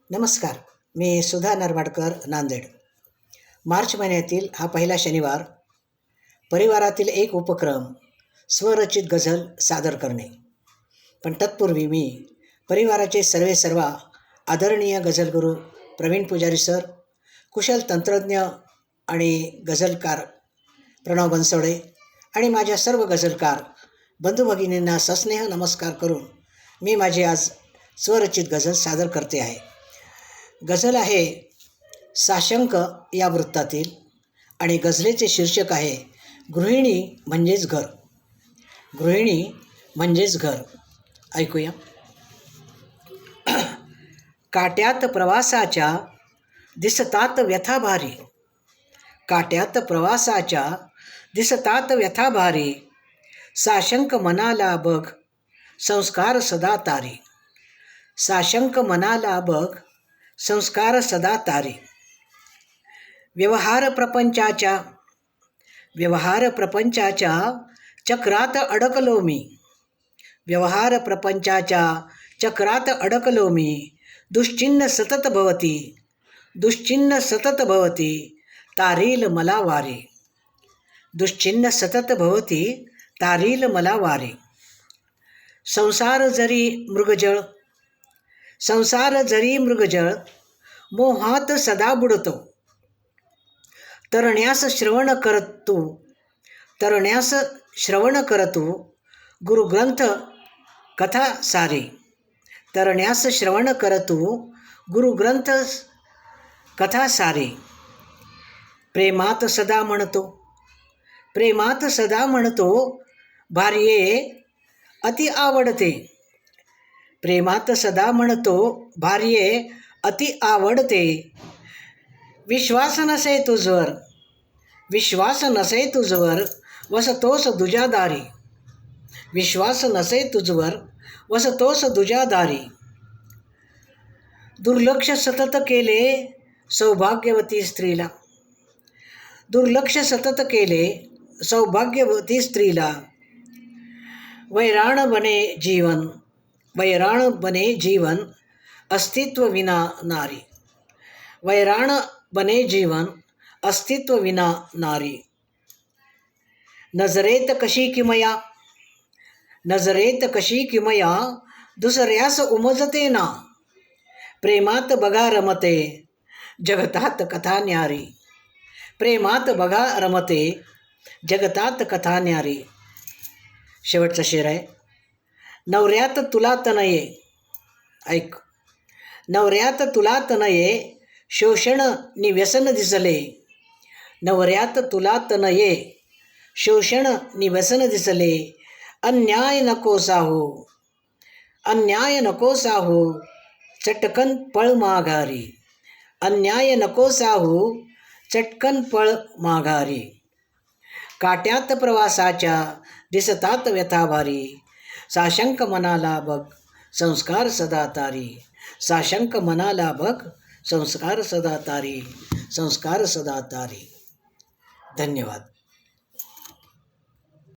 नमस्कार. मी सुधा नरवाडकर, नांदेड. मार्च महिन्यातील हा पहिला शनिवार. परिवारातील एक उपक्रम स्वरचित गझल सादर करणे. पण तत्पूर्वी मी परिवाराचे सर्वा आदरणीय गझलगुरू प्रवीण पुजारी सर, कुशल तंत्रज्ञ आणि गझलकार प्रणव बनसोडे आणि माझ्या सर्व गझलकार बंधू भगिनींना सस्नेह नमस्कार करून मी माझी आज स्वरचित गझल सादर करते आहे. गझल आहे साशंक या वृत्तातील आणि गझलेचे शीर्षक आहे गृहिणी म्हणजेच घर. गृहिणी म्हणजेच घर. ऐकूया. काट्यात प्रवासाच्या दिसतात व्यथा भारी, काट्यात प्रवासाच्या दिसतात व्यथा भारी, साशंक मनाला बघ संस्कार सदा तारी, साशंक मनाला बघ संस्कार सदा तारी. व्यवहार प्रपंचाच्या चक्रात अडकलो मी, व्यवहार प्रपंचाच्या चक्रात अडकलो मी, दुश्चिन्ह सतत भवती, दुश्चिन्ह सतत भवती, तारील मला वारी, दुश्चिन्ह सतत भवती, तारील मला वारी. संसार जरी मृगजळ, संसार जरी मृगजळ, मोहात सदा बुडतो, तरण्यास श्रवण करतो, तरण्यास श्रवण करतो, गुरुग्रंथ कथा सारी, तरण्यास श्रवण करतो, गुरुग्रंथ कथा सारी. प्रेमात सदा म्हणतो, प्रेमात सदा म्हणतो, भार्ये अति आवडते, प्रेमात सदा म्हणतो, भार्ये अति आवडते. विश्वास नसे तुझवर, विश्वास नसे तुझवर, वसतोस दुजा दारी, विश्वास नसे तुझवर, वसतोस दुजा दारी. दुर्लक्ष सतत केले सौभाग्यवती स्त्रीला, दुर्लक्ष सतत केले सौभाग्यवती स्त्रीला. वैराण बने जीवन, वैराण बने जीवन, अस्तित्व विना नारी, वैराण बने जीवन, अस्तित्व विना नारी. नजरेत कशी किमया, नजरेत कशी किमया, दुसऱ्यास उमजते ना, प्रेमात बघा रमते, जगतात कथा न्यारी, प्रेमात बघा रमते, जगतात कथा न्यारी. शेवटचा शेर आहे. नवऱ्यात तुला तनये, ऐक. नवऱ्यात तुला तनये, शोषण नि व्यसन दिसले, नवऱ्यात तुला तनये, शोषण नि व्यसन दिसले. अन्याय नको साहू, अन्याय नको साहू, चटकन पळ माघारी, अन्याय नको साहू, चटकन पळ माघारी. काट्यात प्रवासाच्या दिसतात व्यथा भारी, साशंक मनाला बघ संस्कार सदा तारी, साशंक मनाला बघ संस्कार सदा तारी, संस्कार सदा तारी. धन्यवाद.